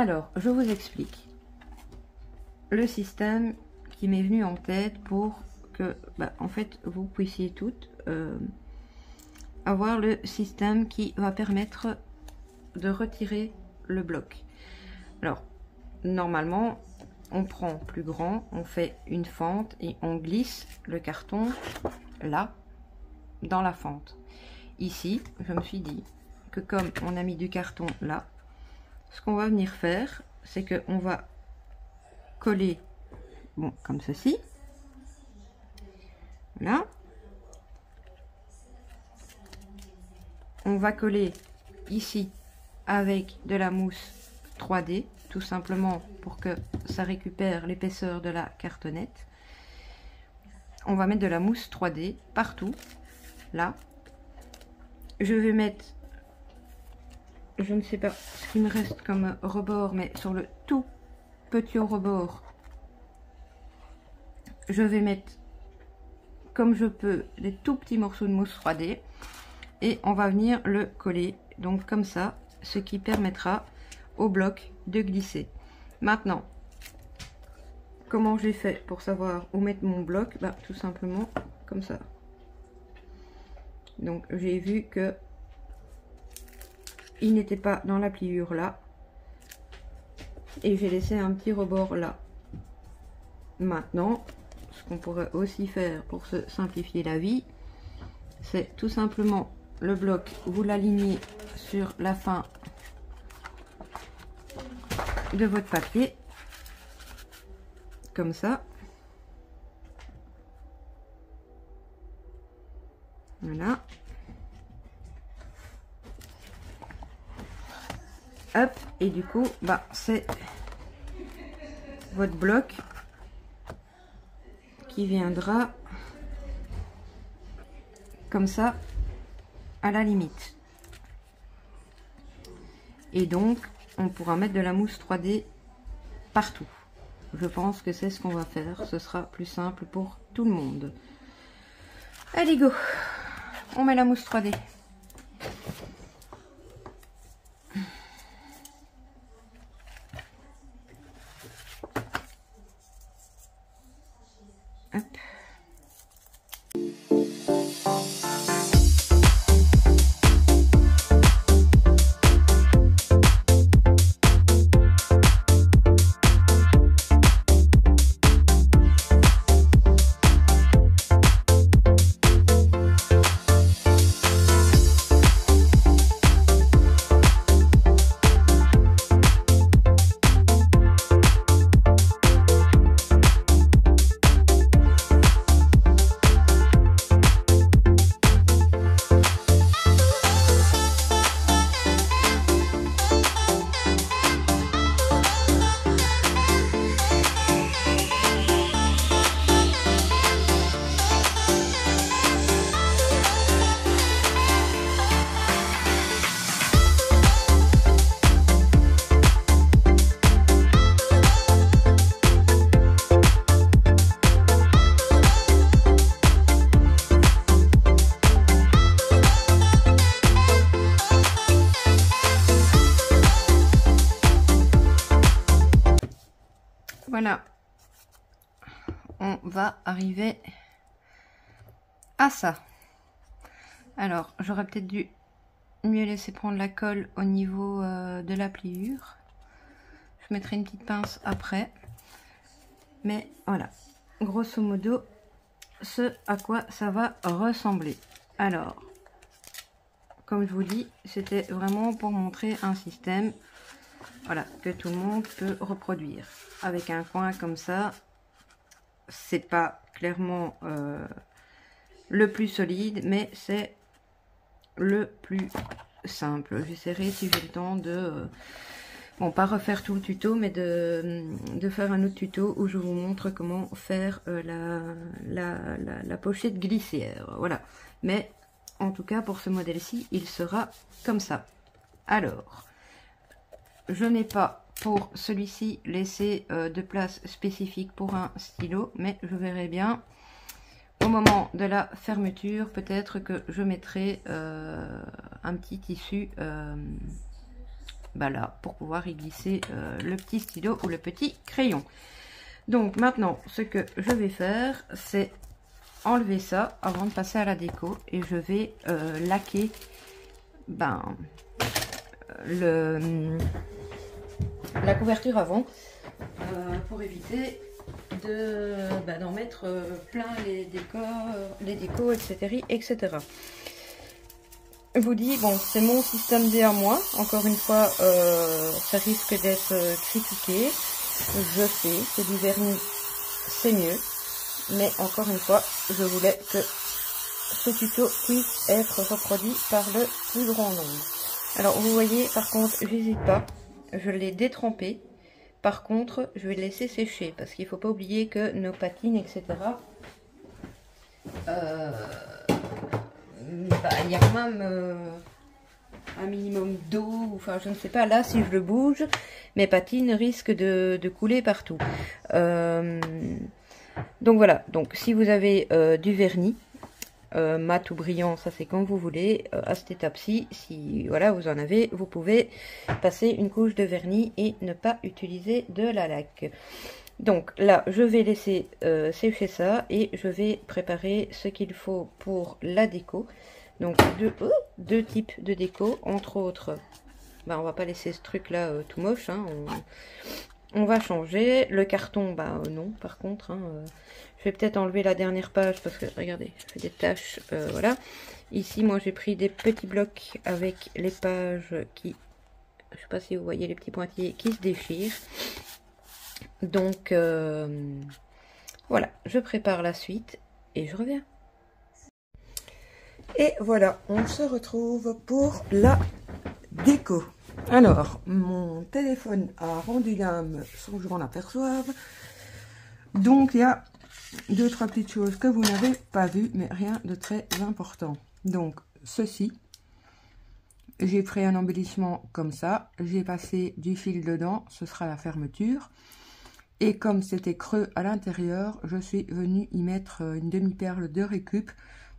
Alors, je vous explique le système qui m'est venu en tête pour que, en fait, vous puissiez toutes avoir le système qui va permettre de retirer le bloc. Alors, normalement, on prend plus grand, on fait une fente et on glisse le carton là, dans la fente. Ici, je me suis dit que comme on a mis du carton là, ce qu'on va venir faire, c'est que on va coller, bon, comme ceci. Voilà. On va coller ici avec de la mousse 3D, tout simplement pour que ça récupère l'épaisseur de la cartonnette. On va mettre de la mousse 3D partout, là. Je vais mettre, je ne sais pas ce qui me reste comme rebord, mais sur le tout petit rebord, je vais mettre comme je peux des tout petits morceaux de mousse 3D et on va venir le coller, donc comme ça, ce qui permettra au bloc de glisser. Maintenant, comment j'ai fait pour savoir où mettre mon bloc? Tout simplement comme ça. Donc j'ai vu que il n'était pas dans la pliure là et j'ai laissé un petit rebord là. Maintenant, ce qu'on pourrait aussi faire pour se simplifier la vie, c'est tout simplement le bloc, vous l'alignez sur la fin de votre papier comme ça. Voilà. Hop, et du coup, c'est votre bloc qui viendra comme ça à la limite. Et donc, on pourra mettre de la mousse 3D partout. Je pense que c'est ce qu'on va faire. Ce sera plus simple pour tout le monde. Allez, go! On met la mousse 3D. Hop. Voilà, on va arriver à ça. Alors, j'aurais peut-être dû mieux laisser prendre la colle au niveau de la pliure. Je mettrai une petite pince après. Mais voilà, grosso modo, ce à quoi ça va ressembler. Alors, comme je vous dis, c'était vraiment pour montrer un système, voilà, que tout le monde peut reproduire. Avec un coin comme ça, c'est pas clairement le plus solide, mais c'est le plus simple. J'essaierai, si j'ai le temps, de bon, pas refaire tout le tuto, mais de faire un autre tuto où je vous montre comment faire la pochette glissière. Voilà. Mais en tout cas, pour ce modèle-ci, il sera comme ça. Alors, je n'ai pas pour celui-ci laissé de place spécifique pour un stylo, mais je verrai bien au moment de la fermeture. Peut-être que je mettrai un petit tissu bah là, pour pouvoir y glisser le petit stylo ou le petit crayon. Donc maintenant, ce que je vais faire, c'est enlever ça avant de passer à la déco. Et je vais laquer la couverture avant pour éviter d'en mettre plein les décos, etc. Je vous dis, bon, c'est mon système D à moi. Encore une fois, ça risque d'être critiqué. Je sais, c'est du vernis, c'est mieux. Mais encore une fois, je voulais que ce tuto puisse être reproduit par le plus grand nombre. Alors, vous voyez, par contre, j'hésite pas. Je l'ai détrempé. Par contre, je vais le laisser sécher. Parce qu'il ne faut pas oublier que nos patines, etc. Il y a quand même un minimum d'eau, enfin je ne sais pas, là si je le bouge, mes patines risquent de couler partout. Donc voilà, donc si vous avez du vernis, mat ou brillant, ça c'est comme vous voulez, à cette étape-ci, si voilà vous en avez, vous pouvez passer une couche de vernis et ne pas utiliser de la laque. Donc là, je vais laisser sécher ça et je vais préparer ce qu'il faut pour la déco. Donc deux types de déco, entre autres. On va pas laisser ce truc là tout moche, hein, on va changer. Le carton, non par contre. Hein, je vais peut-être enlever la dernière page parce que regardez, ça fait des taches. Voilà. Ici, moi j'ai pris des petits blocs avec les pages qui, je sais pas si vous voyez les petits pointillés qui se déchirent. Donc voilà, je prépare la suite et je reviens. Et voilà, on se retrouve pour la déco. Alors, mon téléphone a rendu l'âme sans que je m'en aperçoive. Donc, il y a 2-3 petites choses que vous n'avez pas vues, mais rien de très important. Donc, ceci, j'ai pris un embellissement comme ça. J'ai passé du fil dedans, ce sera la fermeture. Et comme c'était creux à l'intérieur, je suis venue y mettre une demi-perle de récup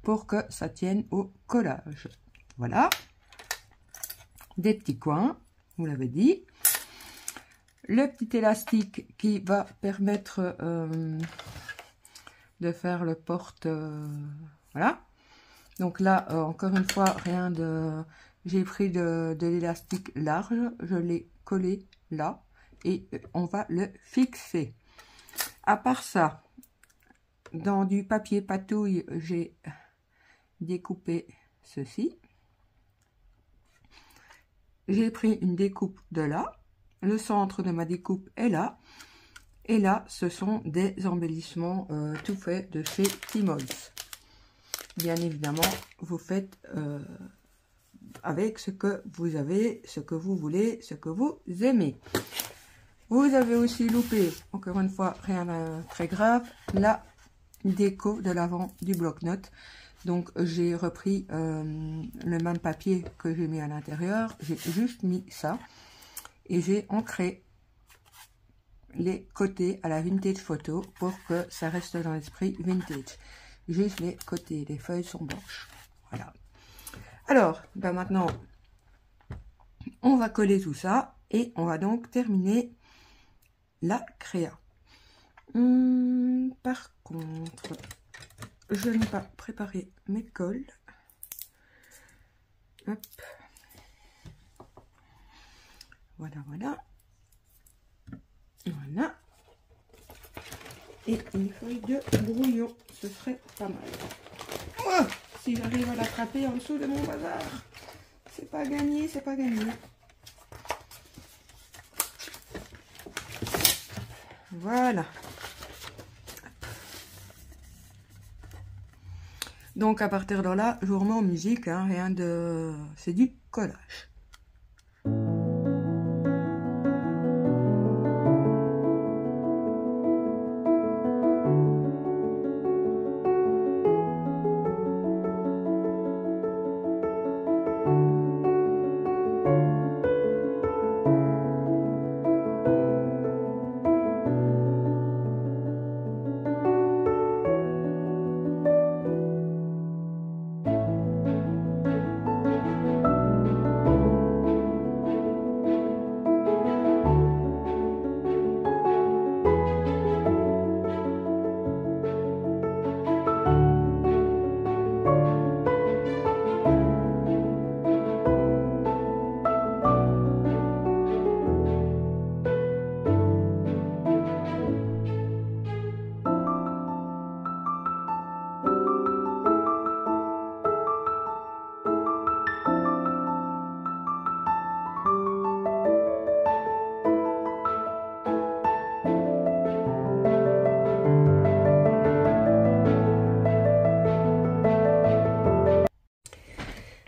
pour que ça tienne au collage. Voilà. Des petits coins, vous l'avez dit. Le petit élastique qui va permettre de faire le porte... voilà. Donc là, encore une fois, rien de... J'ai pris de l'élastique large, je l'ai collé là. Et on va le fixer. À part ça, dans du papier patouille, j'ai découpé ceci. J'ai pris une découpe de là. Le centre de ma découpe est là. Et là, ce sont des embellissements tout faits de chez Timols. Bien évidemment, vous faites avec ce que vous avez, ce que vous voulez, ce que vous aimez. Vous avez aussi loupé, encore une fois, rien de très grave, la déco de l'avant du bloc-notes. Donc, j'ai repris le même papier que j'ai mis à l'intérieur. J'ai juste mis ça. Et j'ai ancré les côtés à la vintage photo pour que ça reste dans l'esprit vintage. Juste les côtés, les feuilles sont blanches. Voilà. Alors, maintenant, on va coller tout ça. Et on va donc terminer la créa. Par contre, je n'ai pas préparé mes cols. Hop. Voilà, voilà. Voilà. Et une feuille de brouillon, ce serait pas mal. Oh, si j'arrive à l'attraper en dessous de mon bazar, c'est pas gagné, c'est pas gagné. Voilà. Donc à partir de là, je vous remets en musique, hein, rien de... c'est du collage.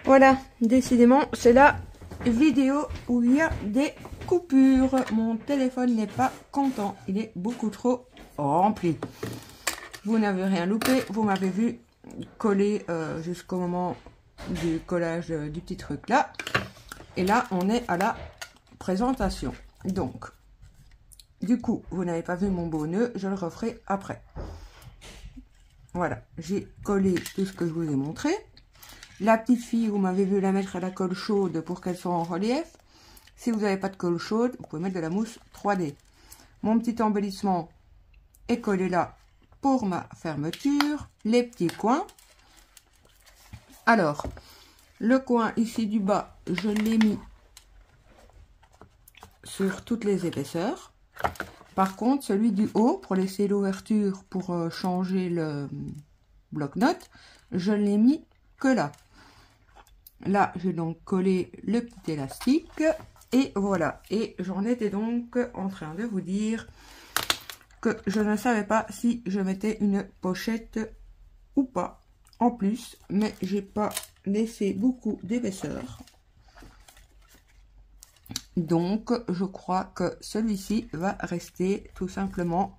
Voilà, décidément, c'est la vidéo où il y a des coupures. Mon téléphone n'est pas content, il est beaucoup trop rempli. Vous n'avez rien loupé, vous m'avez vu coller jusqu'au moment du collage du petit truc là. Et là, on est à la présentation. Donc, du coup, vous n'avez pas vu mon beau nœud, je le referai après. Voilà, j'ai collé tout ce que je vous ai montré. La petite fille, vous m'avez vu la mettre à la colle chaude pour qu'elle soit en relief. Si vous n'avez pas de colle chaude, vous pouvez mettre de la mousse 3D. Mon petit embellissement est collé là pour ma fermeture. Les petits coins. Alors, le coin ici du bas, je l'ai mis sur toutes les épaisseurs. Par contre, celui du haut, pour laisser l'ouverture pour changer le bloc-notes, je l'ai mis que là. Là, j'ai donc collé le petit élastique et voilà. Et j'en étais donc en train de vous dire que je ne savais pas si je mettais une pochette ou pas en plus, mais j'ai pas laissé beaucoup d'épaisseur. Donc, je crois que celui-ci va rester tout simplement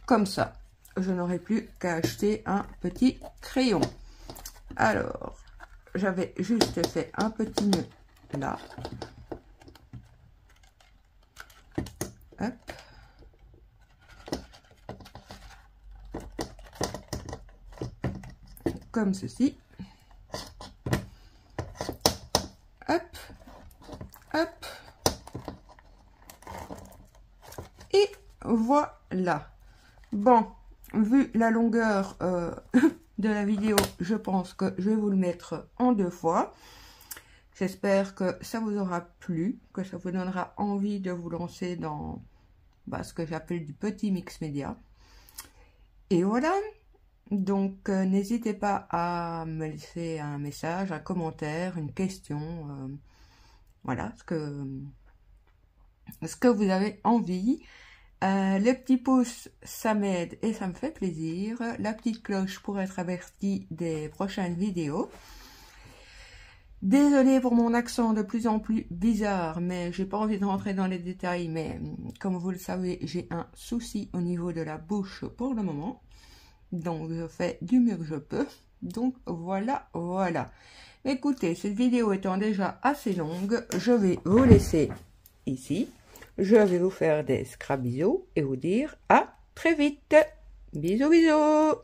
comme ça. Je n'aurai plus qu'à acheter un petit crayon. Alors, j'avais juste fait un petit nœud là. Hop. Comme ceci. Hop. Hop. Et voilà. Bon, vu la longueur de la vidéo, je pense que je vais vous le mettre en 2 fois. J'espère que ça vous aura plu, que ça vous donnera envie de vous lancer dans ce que j'appelle du petit mix média. Et voilà. Donc, n'hésitez pas à me laisser un message, un commentaire, une question. Voilà, ce que vous avez envie. Le petit pouce, ça m'aide et ça me fait plaisir. La petite cloche pour être averti des prochaines vidéos. Désolée pour mon accent de plus en plus bizarre, mais j'ai pas envie de rentrer dans les détails. Mais comme vous le savez, j'ai un souci au niveau de la bouche pour le moment. Donc, je fais du mieux que je peux. Donc, voilà, voilà. Écoutez, cette vidéo étant déjà assez longue, je vais vous laisser ici. Je vais vous faire des scrap bisous et vous dire à très vite. Bisous, bisous.